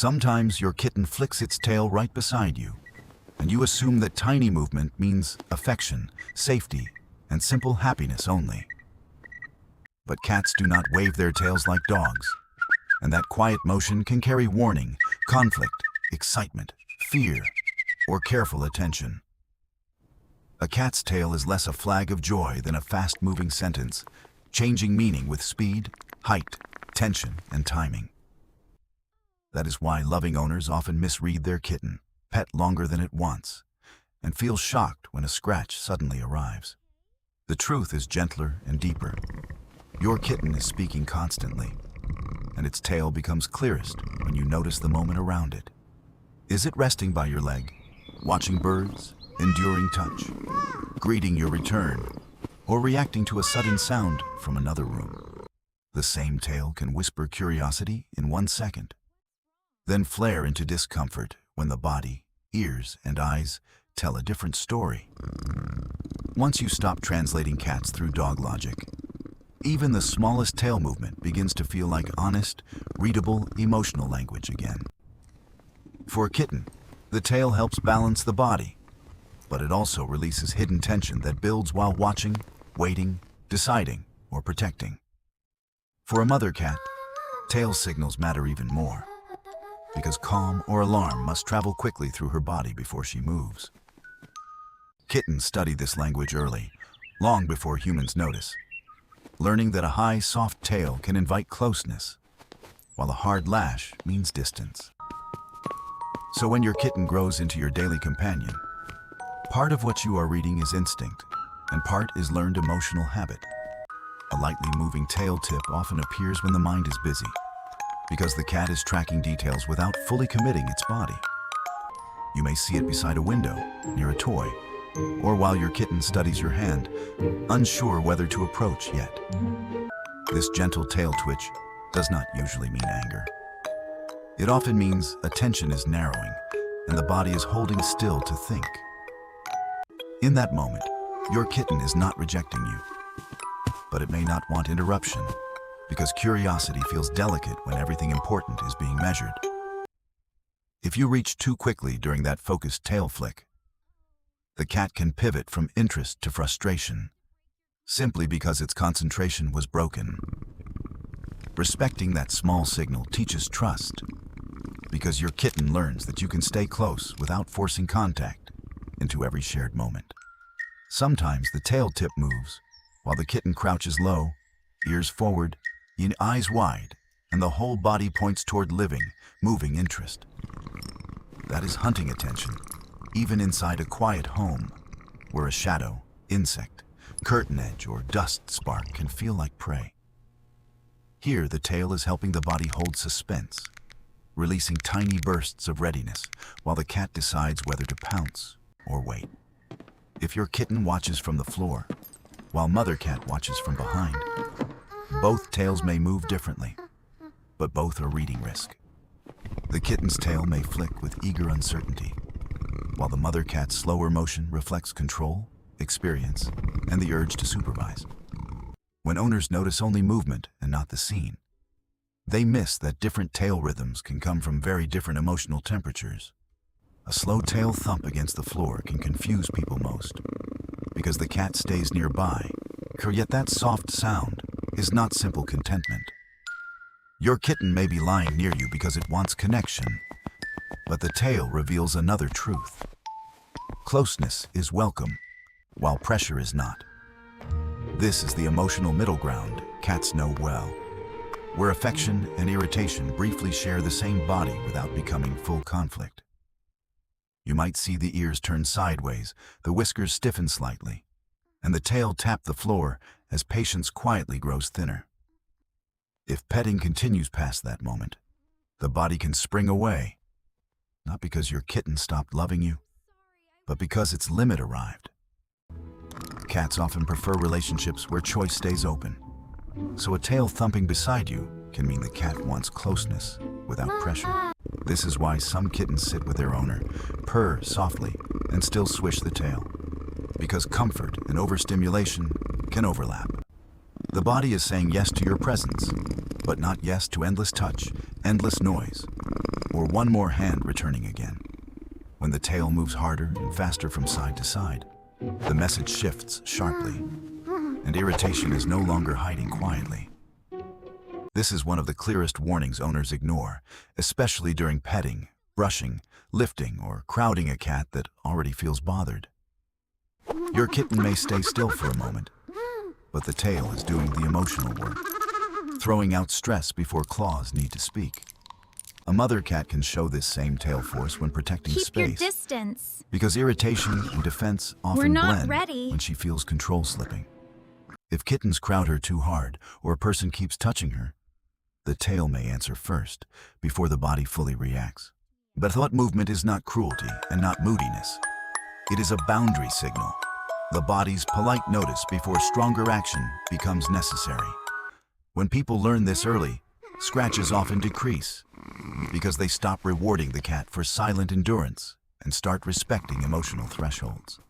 Sometimes your kitten flicks its tail right beside you, and you assume that tiny movement means affection, safety, and simple happiness only. But cats do not wave their tails like dogs, and that quiet motion can carry warning, conflict, excitement, fear, or careful attention. A cat's tail is less a flag of joy than a fast-moving sentence, changing meaning with speed, height, tension, and timing. That is why loving owners often misread their kitten, pet longer than it wants, and feel shocked when a scratch suddenly arrives. The truth is gentler and deeper. Your kitten is speaking constantly, and its tail becomes clearest when you notice the moment around it. Is it resting by your leg, watching birds, enduring touch, greeting your return, or reacting to a sudden sound from another room? The same tail can whisper curiosity in 1 second, then flare into discomfort when the body, ears, and eyes tell a different story. Once you stop translating cats through dog logic, even the smallest tail movement begins to feel like honest, readable, emotional language again. For a kitten, the tail helps balance the body, but it also releases hidden tension that builds while watching, waiting, deciding, or protecting. For a mother cat, tail signals matter even more, because calm or alarm must travel quickly through her body before she moves. Kittens study this language early, long before humans notice, learning that a high, soft tail can invite closeness, while a hard lash means distance. So when your kitten grows into your daily companion, part of what you are reading is instinct, and part is learned emotional habit. A lightly moving tail tip often appears when the mind is busy, because the cat is tracking details without fully committing its body. You may see it beside a window, near a toy, or while your kitten studies your hand, unsure whether to approach yet. This gentle tail twitch does not usually mean anger. It often means attention is narrowing, and the body is holding still to think. In that moment, your kitten is not rejecting you, but it may not want interruption, because curiosity feels delicate when everything important is being measured. If you reach too quickly during that focused tail flick, the cat can pivot from interest to frustration, simply because its concentration was broken. Respecting that small signal teaches trust, because your kitten learns that you can stay close without forcing contact into every shared moment. Sometimes the tail tip moves, while the kitten crouches low, ears forward, eyes wide, and the whole body points toward living, moving interest. That is hunting attention, even inside a quiet home, where a shadow, insect, curtain edge, or dust spark can feel like prey. Here, the tail is helping the body hold suspense, releasing tiny bursts of readiness, while the cat decides whether to pounce or wait. If your kitten watches from the floor, while mother cat watches from behind, both tails may move differently, but both are reading risk. The kitten's tail may flick with eager uncertainty, while the mother cat's slower motion reflects control, experience, and the urge to supervise. When owners notice only movement and not the scene, they miss that different tail rhythms can come from very different emotional temperatures. A slow tail thump against the floor can confuse people most, because the cat stays nearby, yet that soft sound is not simple contentment. Your kitten may be lying near you because it wants connection, but the tail reveals another truth. Closeness is welcome, while pressure is not. This is the emotional middle ground cats know well, where affection and irritation briefly share the same body without becoming full conflict. You might see the ears turn sideways, the whiskers stiffen slightly, and the tail tap the floor as patience quietly grows thinner. If petting continues past that moment, the body can spring away, not because your kitten stopped loving you, but because its limit arrived. Cats often prefer relationships where choice stays open, so a tail thumping beside you can mean the cat wants closeness without pressure. This is why some kittens sit with their owner, purr softly, and still swish the tail, because comfort and overstimulation can overlap. The body is saying yes to your presence, but not yes to endless touch, endless noise, or one more hand returning again. When the tail moves harder and faster from side to side, the message shifts sharply, and irritation is no longer hiding quietly. This is one of the clearest warnings owners ignore, especially during petting, brushing, lifting, or crowding a cat that already feels bothered. Your kitten may stay still for a moment, but the tail is doing the emotional work, throwing out stress before claws need to speak. A mother cat can show this same tail force when protecting space. Keep your distance. Because irritation and defense often blend when she feels control slipping. If kittens crowd her too hard or a person keeps touching her, the tail may answer first before the body fully reacts. But thought movement is not cruelty and not moodiness. It is a boundary signal, the body's polite notice before stronger action becomes necessary. When people learn this early, scratches often decrease because they stop rewarding the cat for silent endurance and start respecting emotional thresholds.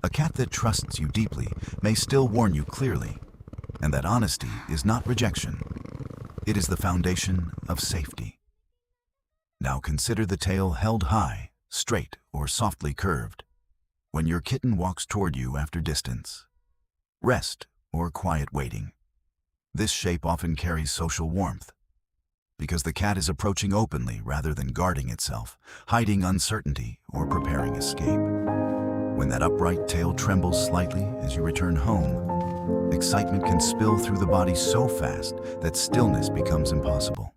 A cat that trusts you deeply may still warn you clearly, and that honesty is not rejection. It is the foundation of safety. Now consider the tail held high, straight, or softly curved. When your kitten walks toward you after distance, rest, or quiet waiting. This shape often carries social warmth, because the cat is approaching openly rather than guarding itself, hiding uncertainty, or preparing escape. When that upright tail trembles slightly as you return home, excitement can spill through the body so fast that stillness becomes impossible.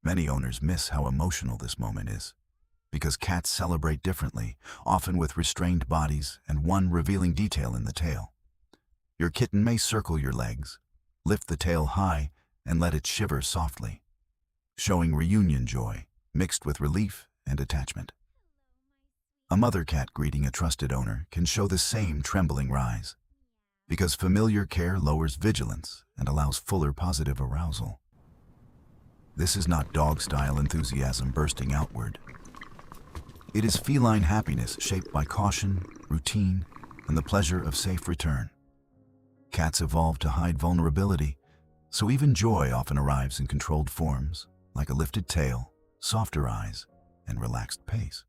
Many owners miss how emotional this moment is, because cats celebrate differently, often with restrained bodies and one revealing detail in the tail. Your kitten may circle your legs, lift the tail high, and let it shiver softly, showing reunion joy mixed with relief and attachment. A mother cat greeting a trusted owner can show the same trembling rise, because familiar care lowers vigilance and allows fuller positive arousal. This is not dog-style enthusiasm bursting outward. It is feline happiness shaped by caution, routine, and the pleasure of safe return. Cats evolved to hide vulnerability, so even joy often arrives in controlled forms, like a lifted tail, softer eyes, and relaxed pace.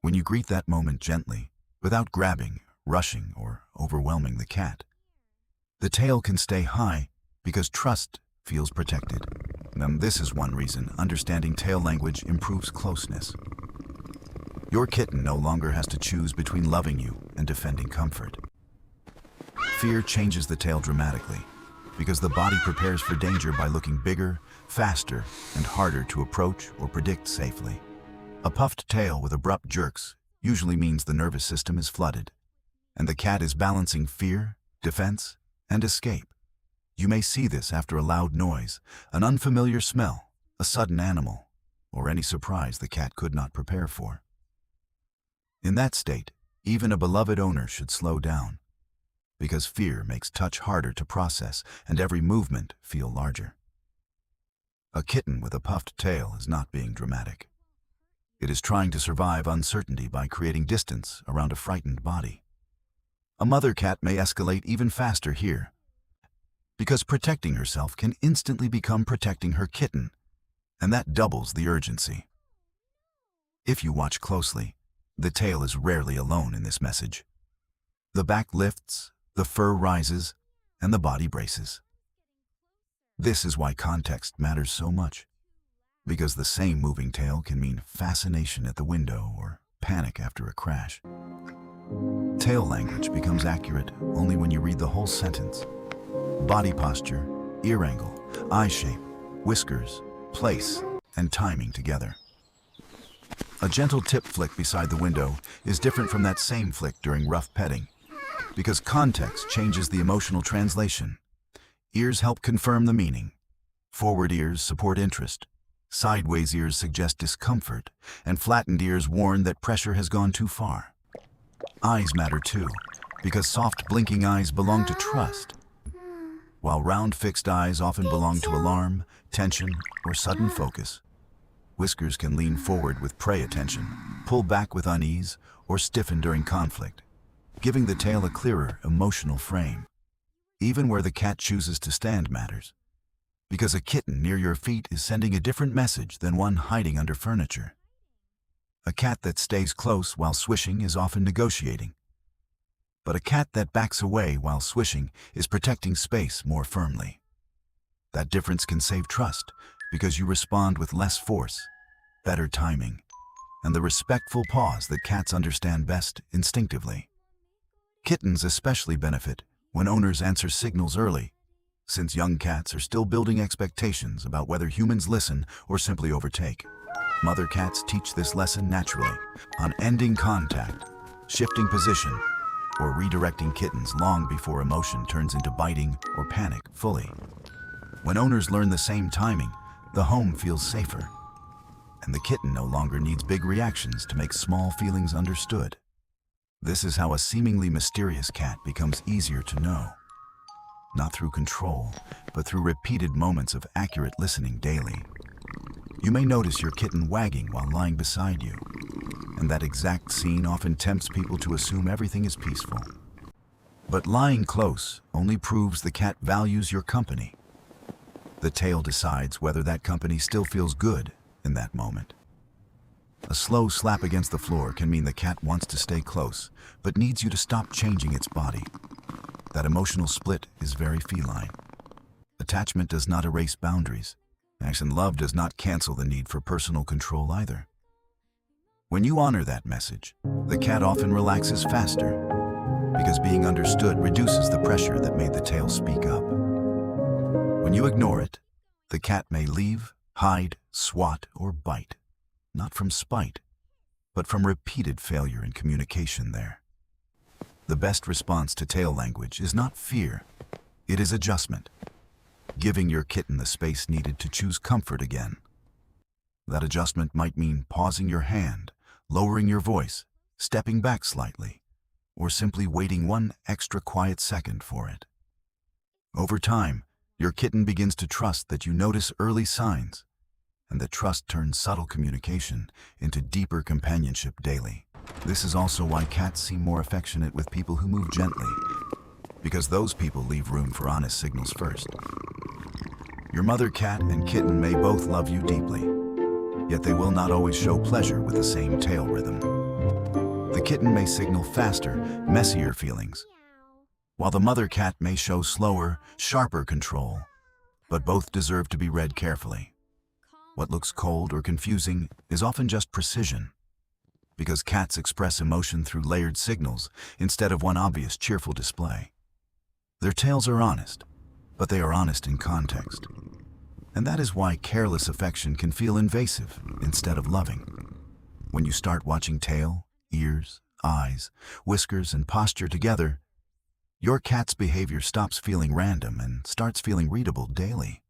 When you greet that moment gently, without grabbing, rushing, or overwhelming the cat, the tail can stay high because trust feels protected. This is one reason understanding tail language improves closeness. Your kitten no longer has to choose between loving you and defending comfort. Fear changes the tail dramatically, because the body prepares for danger by looking bigger, faster, and harder to approach or predict safely. A puffed tail with abrupt jerks usually means the nervous system is flooded, and the cat is balancing fear, defense, and escape. You may see this after a loud noise, an unfamiliar smell, a sudden animal, or any surprise the cat could not prepare for. In that state, even a beloved owner should slow down, because fear makes touch harder to process and every movement feel larger. A kitten with a puffed tail is not being dramatic. It is trying to survive uncertainty by creating distance around a frightened body. A mother cat may escalate even faster here, because protecting herself can instantly become protecting her kitten, and that doubles the urgency. If you watch closely, the tail is rarely alone in this message. The back lifts, the fur rises, and the body braces. This is why context matters so much, because the same moving tail can mean fascination at the window or panic after a crash. Tail language becomes accurate only when you read the whole sentence. Body posture, ear angle, eye shape, whiskers, place, and timing together. A gentle tip flick beside the window is different from that same flick during rough petting, because context changes the emotional translation. Ears help confirm the meaning. Forward ears support interest. Sideways ears suggest discomfort, and flattened ears warn that pressure has gone too far. Eyes matter too, because soft blinking eyes belong to trust, while round fixed eyes often belong to alarm, tension, or sudden focus. Whiskers can lean forward with prey attention, pull back with unease, or stiffen during conflict, giving the tail a clearer emotional frame. Even where the cat chooses to stand matters, Because a kitten near your feet is sending a different message than one hiding under furniture. A cat that stays close while swishing is often negotiating. But a cat that backs away while swishing is protecting space more firmly. That difference can save trust because you respond with less force, better timing, and the respectful pause that cats understand best instinctively. Kittens especially benefit when owners answer signals early, since young cats are still building expectations about whether humans listen or simply overtake. Mother cats teach this lesson naturally, on ending contact, shifting position, or redirecting kittens long before emotion turns into biting or panic fully. When owners learn the same timing, the home feels safer, and the kitten no longer needs big reactions to make small feelings understood. This is how a seemingly mysterious cat becomes easier to know. Not through control, but through repeated moments of accurate listening daily. You may notice your kitten wagging while lying beside you, and that exact scene often tempts people to assume everything is peaceful. But lying close only proves the cat values your company. The tail decides whether that company still feels good in that moment. A slow slap against the floor can mean the cat wants to stay close, but needs you to stop changing its body. That emotional split is very feline. Attachment does not erase boundaries. And love does not cancel the need for personal control either. When you honor that message, the cat often relaxes faster, because being understood reduces the pressure that made the tail speak up. When you ignore it, the cat may leave, hide, swat, or bite, not from spite, but from repeated failure in communication there. The best response to tail language is not fear, it is adjustment. Giving your kitten the space needed to choose comfort again. That adjustment might mean pausing your hand, lowering your voice, stepping back slightly, or simply waiting one extra quiet second for it. Over time, your kitten begins to trust that you notice early signs, and that trust turns subtle communication into deeper companionship daily. This is also why cats seem more affectionate with people who move gently, because those people leave room for honest signals first. Your mother cat and kitten may both love you deeply, yet they will not always show pleasure with the same tail rhythm. The kitten may signal faster, messier feelings, while the mother cat may show slower, sharper control, but both deserve to be read carefully. What looks cold or confusing is often just precision, because cats express emotion through layered signals instead of one obvious cheerful display. Their tails are honest, but they are honest in context. And that is why careless affection can feel invasive instead of loving. When you start watching tail, ears, eyes, whiskers, and posture together, your cat's behavior stops feeling random and starts feeling readable daily.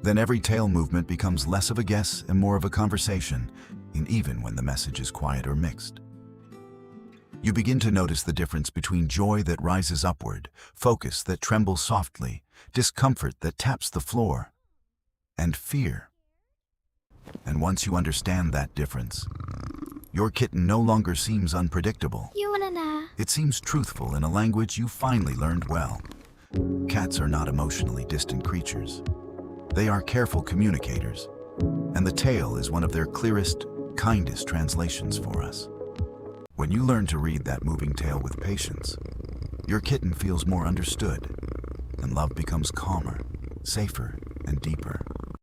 Then every tail movement becomes less of a guess and more of a conversation, even when the message is quiet or mixed. You begin to notice the difference between joy that rises upward, focus that trembles softly, discomfort that taps the floor, and fear. And once you understand that difference, your kitten no longer seems unpredictable. It seems truthful in a language you finally learned well. Cats are not emotionally distant creatures. They are careful communicators, and the tail is one of their clearest, kindest translations for us. When you learn to read that moving tail with patience, your kitten feels more understood, and love becomes calmer, safer, and deeper.